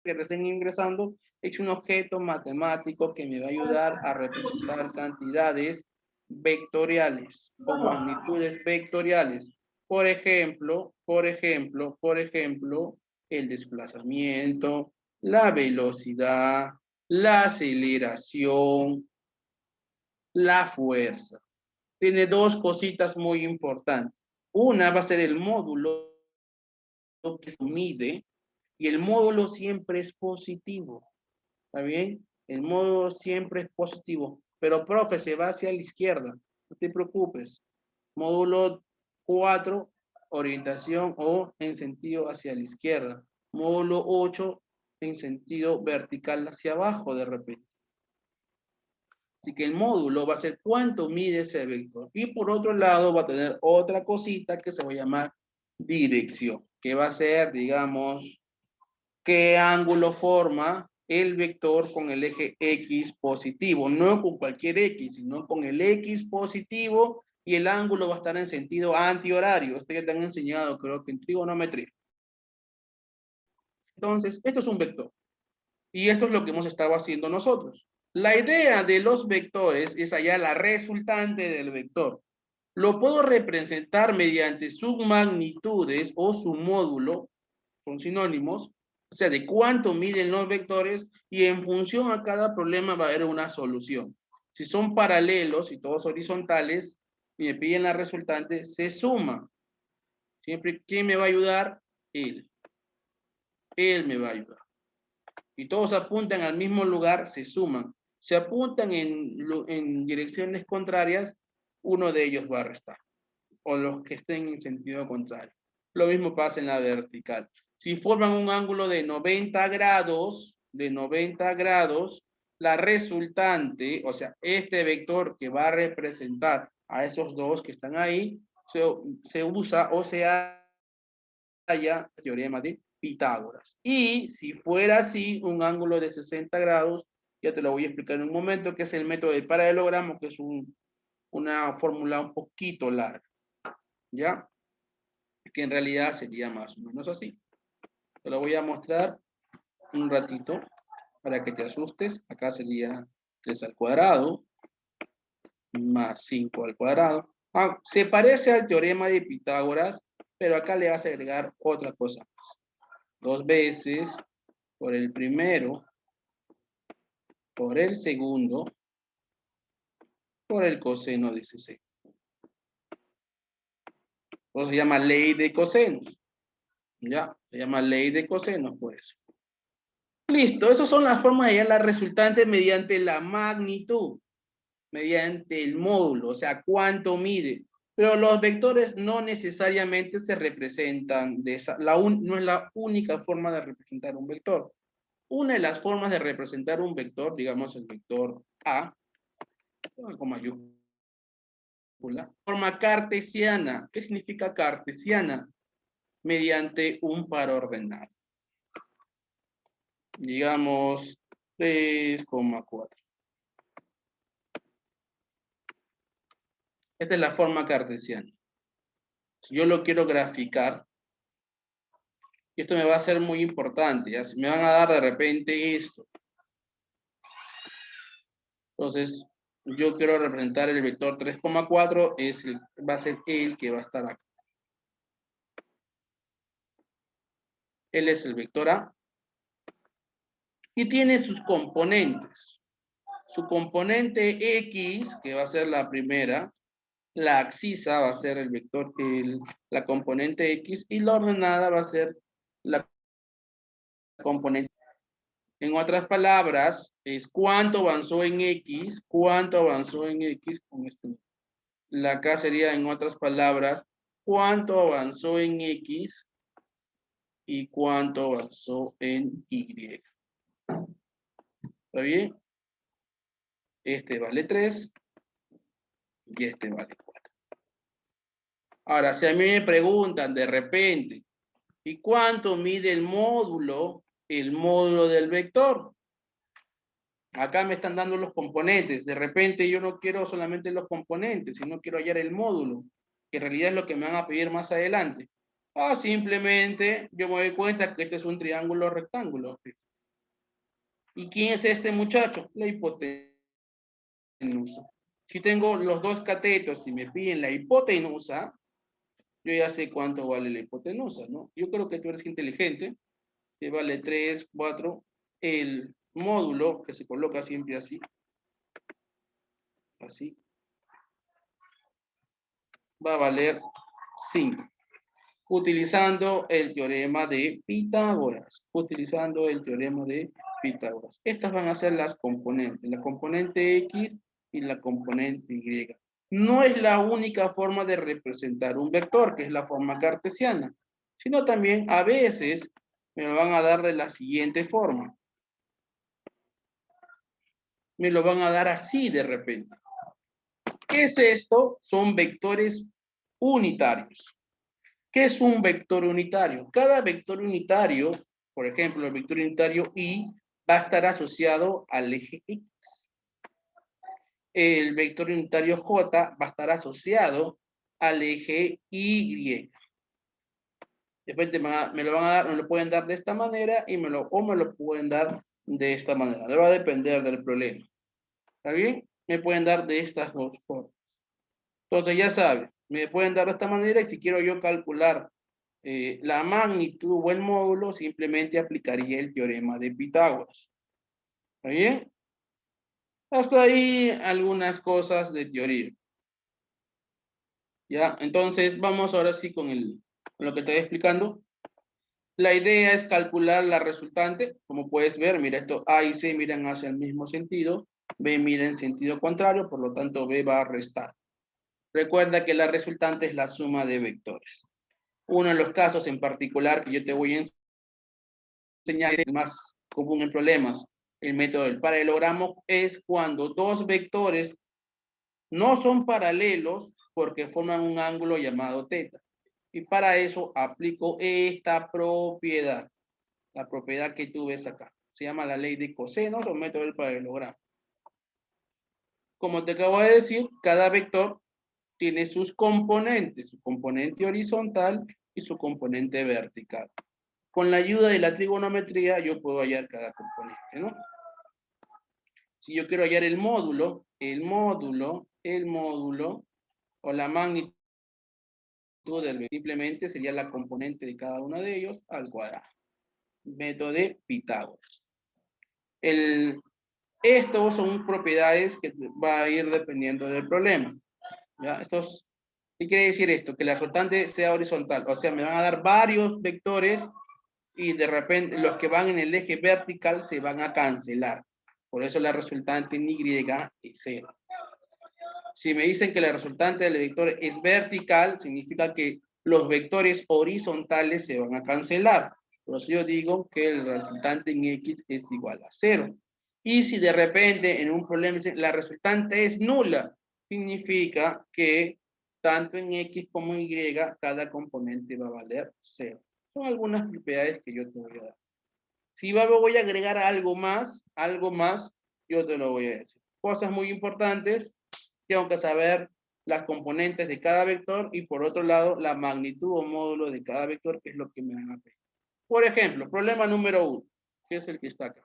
que recién ingresando, es un objeto matemático que me va a ayudar a representar cantidades vectoriales o magnitudes vectoriales. Por ejemplo, el desplazamiento, la velocidad, la aceleración, la fuerza. Tiene dos cositas muy importantes. Una va a ser el módulo que se mide, y el módulo siempre es positivo. ¿Está bien? El módulo siempre es positivo. Pero, profe, se va hacia la izquierda. No te preocupes. Módulo 4, orientación o en sentido hacia la izquierda. Módulo 8, en sentido vertical hacia abajo de repente. Así que el módulo va a ser cuánto mide ese vector. Y por otro lado va a tener otra cosita que se va a llamar dirección, que va a ser, digamos, qué ángulo forma el vector con el eje X positivo. No con cualquier X, sino con el X positivo, y el ángulo va a estar en sentido antihorario. Esto ya te han enseñado, creo que en trigonometría. Entonces, esto es un vector. Y esto es lo que hemos estado haciendo nosotros. La idea de los vectores es hallar la resultante del vector. Lo puedo representar mediante sus magnitudes o su módulo, son sinónimos, o sea, de cuánto miden los vectores, y en función a cada problema va a haber una solución. Si son paralelos y todos horizontales y me piden la resultante, se suma. Siempre, ¿quién me va a ayudar? Él. Él me va a ayudar. Y todos apuntan al mismo lugar, se suman. Si apuntan en direcciones contrarias, uno de ellos va a restar, o los que estén en sentido contrario. Lo mismo pasa en la vertical. Si forman un ángulo de 90 grados, la resultante, o sea, este vector que va a representar a esos dos que están ahí, se usa o se halla el teorema de Pitágoras. Y si fuera así, un ángulo de 60 grados, ya te lo voy a explicar en un momento, que es el método del paralelogramo, que es una fórmula un poquito larga, ¿ya? Que en realidad sería más o menos así. Te lo voy a mostrar un ratito para que te asustes. Acá sería 3 al cuadrado más 5 al cuadrado. Se parece al teorema de Pitágoras, pero acá le vas a agregar otra cosa más. 2 veces por el primero, por el segundo, por el coseno de 60. O se llama ley de cosenos. ¿Ya? Se llama ley de cosenos por eso. Listo, esas son las formas de hallar la resultante mediante la magnitud, mediante el módulo, o sea, cuánto mide. Pero los vectores no necesariamente se representan de esa, no es la única forma de representar un vector. Una de las formas de representar un vector, digamos el vector A, con mayúscula, forma cartesiana. ¿Qué significa cartesiana? Mediante un par ordenado. Digamos 3,4. Esta es la forma cartesiana. Si yo lo quiero graficar, y esto me va a ser muy importante, ¿ya? Me van a dar de repente esto. Entonces, yo quiero representar el vector 3,4, va a ser el que va a estar acá. Él es el vector A. Y tiene sus componentes. Su componente X, que va a ser la primera, la abscisa va a ser el vector, la componente X, y la ordenada va a ser la componente. En otras palabras, es cuánto avanzó en X, con esto. La acá sería, en otras palabras, cuánto avanzó en X y cuánto avanzó en Y. ¿Está bien? Este vale 3 y este vale 4. Ahora, si a mí me preguntan de repente, ¿y cuánto mide el módulo? El módulo del vector. Acá me están dando los componentes. De repente yo no quiero solamente los componentes, sino quiero hallar el módulo, que en realidad es lo que me van a pedir más adelante. Simplemente yo me doy cuenta que este es un triángulo rectángulo. ¿Y quién es este muchacho? La hipotenusa. Si tengo los dos catetos y me piden la hipotenusa, yo ya sé cuánto vale la hipotenusa, ¿no? Yo creo que tú eres inteligente, que vale 3, 4, el módulo, que se coloca siempre así, va a valer 5, utilizando el teorema de Pitágoras, Estas van a ser las componentes, la componente X y la componente Y. No es la única forma de representar un vector, que es la forma cartesiana, sino también a veces me lo van a dar de la siguiente forma. Me lo van a dar así de repente. ¿Qué es esto? Son vectores unitarios. ¿Qué es un vector unitario? Cada vector unitario, por ejemplo, el vector unitario Y, va a estar asociado al eje X. El vector unitario J va a estar asociado al eje Y. Después me lo van a dar, me lo pueden dar de esta manera o me lo pueden dar de esta manera. Va a depender del problema. ¿Está bien? Me pueden dar de estas dos formas. Entonces ya sabes, me pueden dar de esta manera y si quiero yo calcular la magnitud o el módulo, simplemente aplicaría el teorema de Pitágoras. ¿Está bien? Hasta ahí algunas cosas de teoría. ¿Ya? Entonces vamos ahora sí con lo que estoy explicando. La idea es calcular la resultante. Como puedes ver, mira, esto A y C miran hacia el mismo sentido, B mira en sentido contrario, por lo tanto B va a restar. Recuerda que la resultante es la suma de vectores. Uno de los casos en particular que yo te voy a enseñar es el más común en problemas, el método del paralelogramo, es cuando dos vectores no son paralelos porque forman un ángulo llamado θ. Y para eso aplico esta propiedad, la propiedad que tú ves acá. Se llama la ley de cosenos o método del paralelogramo. Como te acabo de decir, cada vector tiene sus componentes, su componente horizontal y su componente vertical. Con la ayuda de la trigonometría yo puedo hallar cada componente, ¿no? Si yo quiero hallar el módulo o la magnitud del simplemente sería la componente de cada uno de ellos al cuadrado. Método de Pitágoras. Estos son propiedades que va a ir dependiendo del problema. ¿Ya? ¿Qué quiere decir esto? Que la resultante sea horizontal. O sea, me van a dar varios vectores y de repente los que van en el eje vertical se van a cancelar. Por eso la resultante en Y es 0. Si me dicen que la resultante del vector es vertical, significa que los vectores horizontales se van a cancelar. Por eso yo digo que el resultante en X es igual a 0. Y si de repente en un problema la resultante es nula, significa que tanto en X como en Y cada componente va a valer 0. Son algunas propiedades que yo te voy a dar. Si voy a agregar algo más, yo te lo voy a decir. Cosas muy importantes, tengo que saber las componentes de cada vector y por otro lado la magnitud o módulo de cada vector, que es lo que me van a pedir. Por ejemplo, problema número 1, que es el que está acá.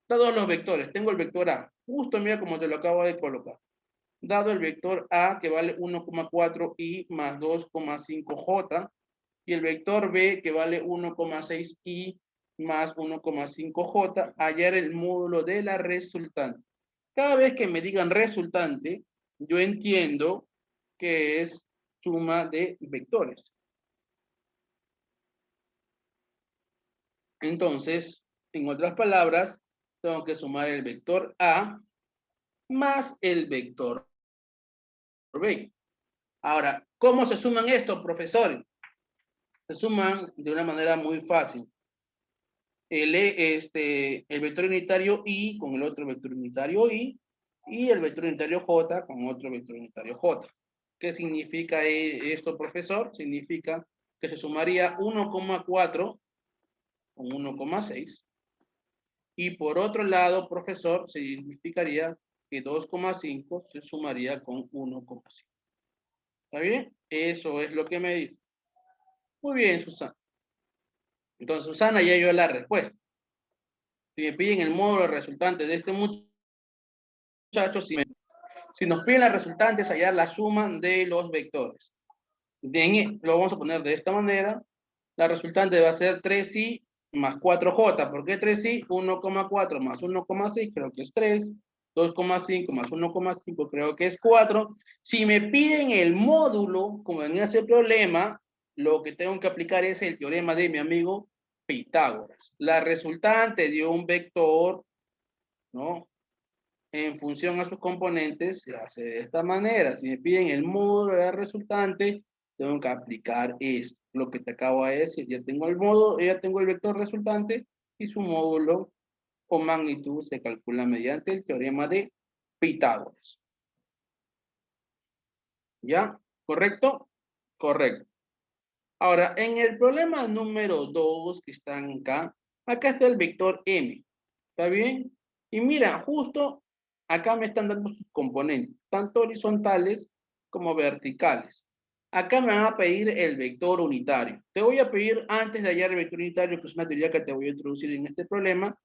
Dados los vectores, tengo el vector A, justo mira como te lo acabo de colocar. Dado el vector A, que vale 1,4i más 2,5j, y el vector B, que vale 1,6i más 1,5j, hallar el módulo de la resultante. Cada vez que me digan resultante, yo entiendo que es suma de vectores. Entonces, en otras palabras, tengo que sumar el vector A más el vector B. Ahora, ¿cómo se suman estos, profesores? Se suman de una manera muy fácil. El vector unitario I con el otro vector unitario I y el vector unitario J con otro vector unitario J. ¿Qué significa esto, profesor? Significa que se sumaría 1,4 con 1,6 y por otro lado, profesor, significaría que 2,5 se sumaría con 1,5. ¿Está bien? Eso es lo que me dice. Muy bien, Susana. Entonces, Susana ya dio la respuesta. Si me piden el módulo resultante de este muchacho, si nos piden la resultante es hallar la suma de los vectores. Lo vamos a poner de esta manera. La resultante va a ser 3i más 4j. ¿Por qué 3i? 1,4 más 1,6 creo que es 3. 2,5 más 1,5 creo que es 4. Si me piden el módulo, como en ese problema, lo que tengo que aplicar es el teorema de mi amigo Pitágoras. La resultante de un vector, ¿no?, en función a sus componentes, se hace de esta manera. Si me piden el módulo de la resultante, tengo que aplicar esto, lo que te acabo de decir. Ya tengo el módulo, ya tengo el vector resultante y su módulo o magnitud se calcula mediante el teorema de Pitágoras. ¿Ya? ¿Correcto? Correcto. Ahora, en el problema número 2 que están acá, acá está el vector M. ¿Está bien? Y mira, justo acá me están dando sus componentes, tanto horizontales como verticales. Acá me van a pedir el vector unitario. Te voy a pedir, antes de hallar el vector unitario, que es una teoría que te voy a introducir en este problema,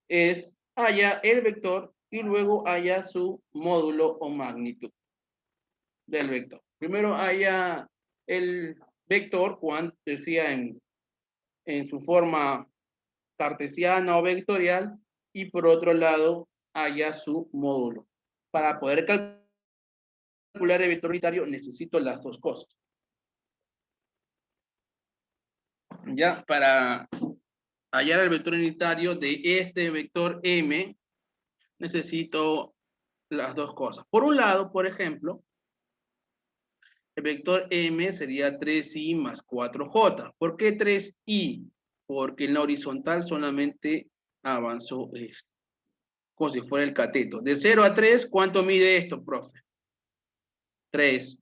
es haya el vector y luego haya su módulo o magnitud del vector. Primero haya el vector, Juan decía en su forma cartesiana o vectorial, y por otro lado haya su módulo. Para poder calcular el vector unitario necesito las dos cosas. Ya, para hallar el vector unitario de este vector M, necesito las dos cosas. Por un lado, por ejemplo, el vector M sería 3i más 4j. ¿Por qué 3i? Porque en la horizontal solamente avanzó esto, como si fuera el cateto. De 0 a 3, ¿cuánto mide esto, profe? 3.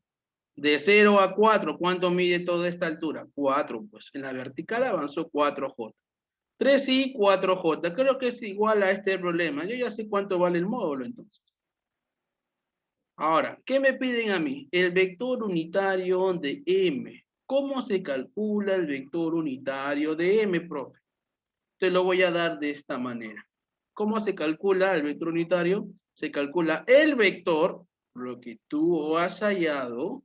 De 0 a 4, ¿cuánto mide toda esta altura? 4, pues en la vertical avanzó 4j. 3i, 4j, creo que es igual a este problema. Yo ya sé cuánto vale el módulo entonces. Ahora, ¿qué me piden a mí? El vector unitario de M. ¿Cómo se calcula el vector unitario de M, profe? Te lo voy a dar de esta manera. ¿Cómo se calcula el vector unitario? Se calcula el vector, lo que tú has hallado,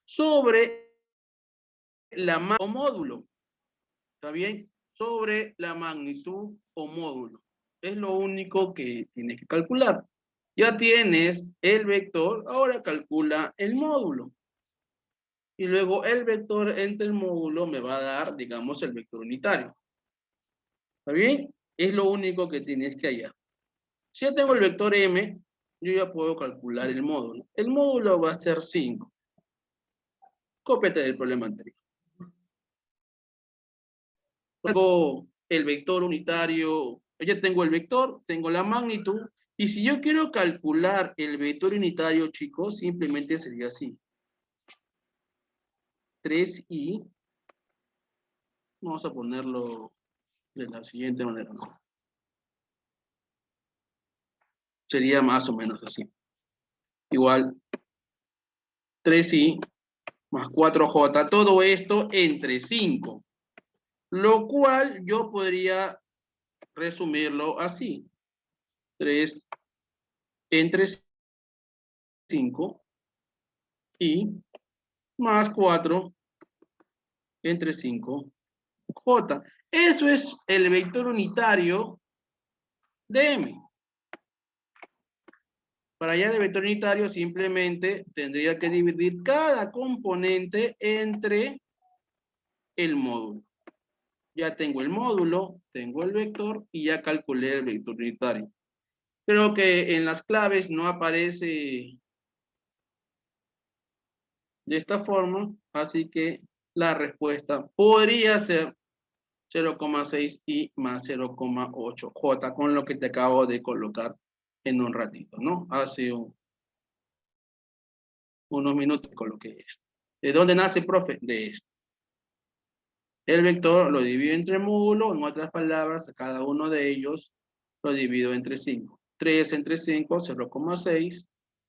sobre la magnitud o módulo. ¿Está bien? Sobre la magnitud o módulo. Es lo único que tienes que calcular. Ya tienes el vector, ahora calcula el módulo. Y luego el vector entre el módulo me va a dar, digamos, el vector unitario. ¿Está bien? Es lo único que tienes que hallar. Si yo tengo el vector M, yo ya puedo calcular el módulo. El módulo va a ser 5. Cópiate del problema anterior. Tengo el vector unitario, ya tengo el vector, tengo la magnitud, y si yo quiero calcular el vector unitario, chicos, simplemente sería así. 3i, vamos a ponerlo de la siguiente manera, ¿no? Sería más o menos así. Igual, 3i más 4j, todo esto entre 5. Lo cual yo podría resumirlo así. 3 entre 5 y más 4 entre 5j. Eso es el vector unitario de M. Para hallar el vector unitario simplemente tendría que dividir cada componente entre el módulo. Ya tengo el módulo, tengo el vector y ya calculé el vector unitario. Creo que en las claves no aparece de esta forma, así que la respuesta podría ser 0,6 y más 0,8 J, con lo que te acabo de colocar en un ratito, ¿no? Hace unos minutos coloqué esto. ¿De dónde nace, profe? De esto. El vector lo divido entre módulos, en otras palabras, a cada uno de ellos lo divido entre 5. 3 entre 5, 0,6.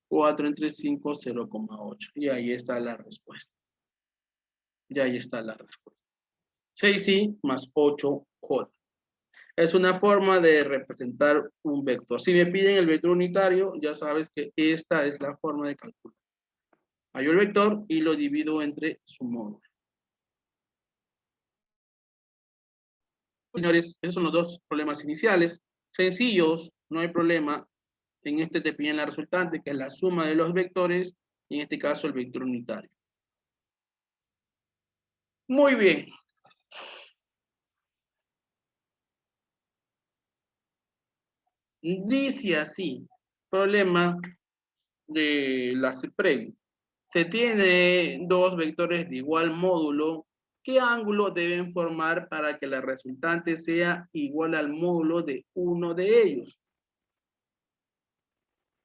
4 entre 5, 0,8. Y ahí está la respuesta. Y ahí está la respuesta. 6i más 8j. Es una forma de representar un vector. Si me piden el vector unitario, ya sabes que esta es la forma de calcular. Hallo el vector y lo divido entre su módulo. Señores, esos son los dos problemas iniciales. Sencillos, no hay problema. En este te piden la resultante, que es la suma de los vectores, y en este caso el vector unitario. Muy bien. Dice así, problema de la CIPREG. Se tiene dos vectores de igual módulo. ¿Qué ángulo deben formar para que la resultante sea igual al módulo de uno de ellos?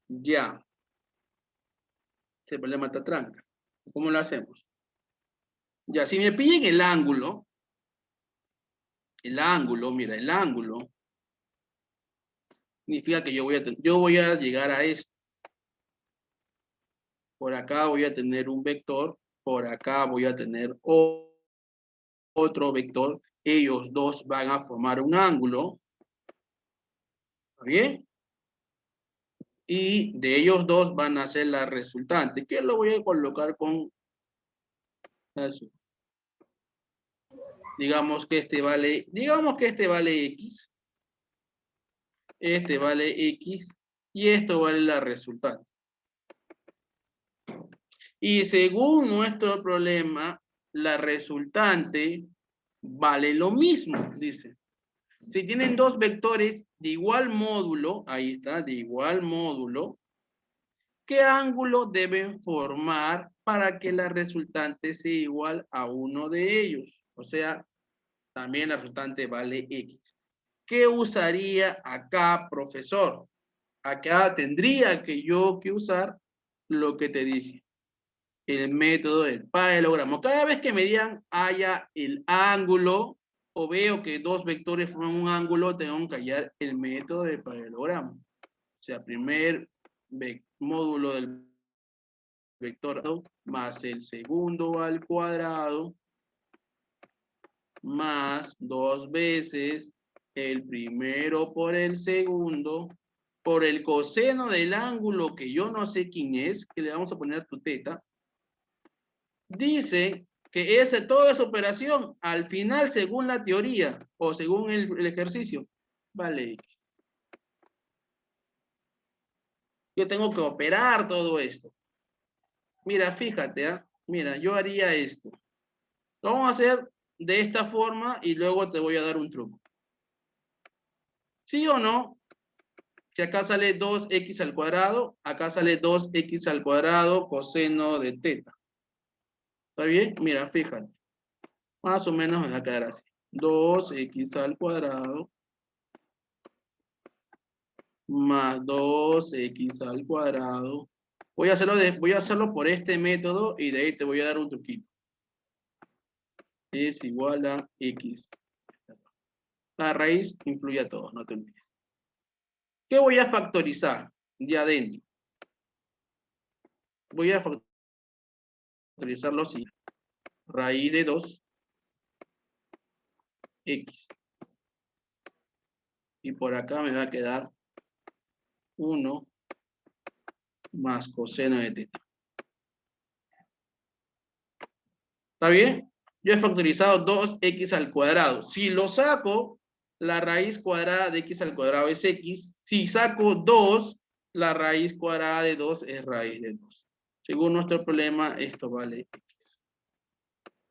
Ya. Ese problema está tranca. ¿Cómo lo hacemos? Ya, si me piden el ángulo, mira, el ángulo significa que yo voy a llegar a esto. Por acá voy a tener un vector, por acá voy a tener otro vector. Ellos dos van a formar un ángulo. ¿Está bien? Y de ellos dos van a ser la resultante, que lo voy a colocar con eso. Digamos que este vale X. Este vale X. Y esto vale la resultante. Y según nuestro problema, la resultante vale lo mismo, dice. Si tienen dos vectores de igual módulo, ahí está, de igual módulo, ¿qué ángulo deben formar para que la resultante sea igual a uno de ellos? O sea, también la resultante vale X. ¿Qué usaría acá, profesor? Acá tendría que yo usar lo que te dije. El método del paralelogramo. Cada vez que me digan haya el ángulo o veo que dos vectores forman un ángulo, tengo que hallar el método del paralelogramo. O sea, primer módulo del vector más el segundo al cuadrado más dos veces el primero por el segundo por el coseno del ángulo que yo no sé quién es, que le vamos a poner tu teta. Dice que toda esa operación, al final, según la teoría o según el ejercicio, vale X. Yo tengo que operar todo esto. Mira, fíjate, mira, yo haría esto. Lo vamos a hacer de esta forma y luego te voy a dar un truco. ¿Sí o no? Que acá sale 2x al cuadrado, acá sale 2x al cuadrado coseno de teta. ¿Está bien? Mira, fíjate. Más o menos me va a quedar así. 2x al cuadrado más 2x al cuadrado. Voy a hacerlo por este método y de ahí te voy a dar un truquito. Es igual a x. La raíz influye a todos, no te olvides. ¿Qué voy a factorizar de adentro? Voy a factorizarlo así. Raíz de 2 x. Y por acá me va a quedar 1 más coseno de teta. ¿Está bien? Yo he factorizado 2x al cuadrado. Si lo saco, la raíz cuadrada de x al cuadrado es x. Si saco 2, la raíz cuadrada de 2 es raíz de 2. Según nuestro problema, esto vale x.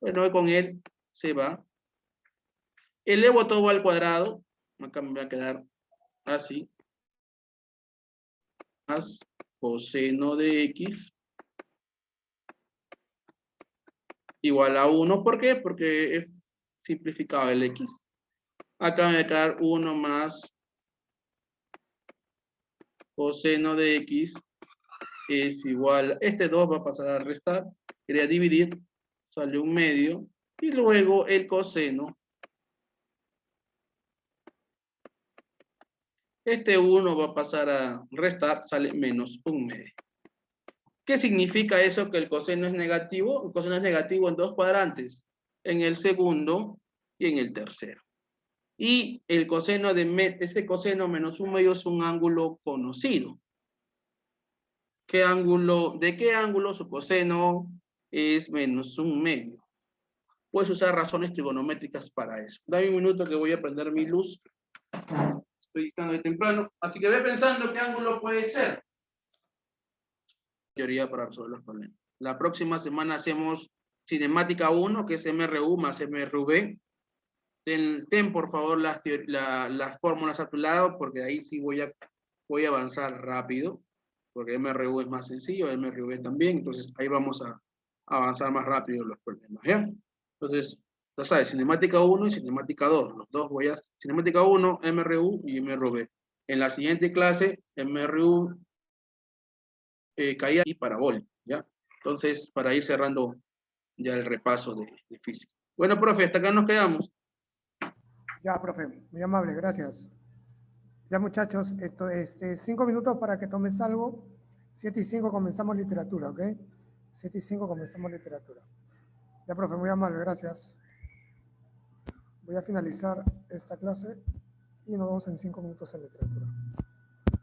Bueno, con él se va. Elevo todo al cuadrado. Acá me va a quedar así. Más coseno de x igual a 1. ¿Por qué? Porque es simplificado el x. Acá me va a quedar 1 más coseno de x es igual, este 2 va a pasar a restar, quería dividir, sale un medio, y luego el coseno, este 1 va a pasar a restar, sale menos un medio. ¿Qué significa eso que el coseno es negativo? El coseno es negativo en dos cuadrantes, en el segundo y en el tercero. Y el coseno de ese coseno menos un medio es un ángulo conocido. ¿De qué ángulo su coseno es menos un medio? Puedes usar razones trigonométricas para eso. Dame un minuto que voy a prender mi luz. Estoy estando de temprano. Así que ve pensando qué ángulo puede ser. Teoría para resolver los problemas. La próxima semana hacemos cinemática 1, que es MRU más MRV. Ten por favor las fórmulas a tu lado, porque ahí sí voy a avanzar rápido, porque MRU es más sencillo, MRV también, entonces ahí vamos a avanzar más rápido los problemas, ¿ya? Entonces, ya sabes, cinemática 1 y cinemática 2, los dos cinemática 1, MRU y MRV. En la siguiente clase, MRU, caída y parabólica, ¿ya? Entonces, para ir cerrando ya el repaso de física. Bueno, profe, hasta acá nos quedamos. Ya, profe, muy amable, gracias. Ya, muchachos, esto es 5 minutos para que tomes algo. 7:05 comenzamos literatura, ¿ok? 7:05 comenzamos literatura. Ya, profe, muy amable, gracias. Voy a finalizar esta clase y nos vemos en 5 minutos en literatura.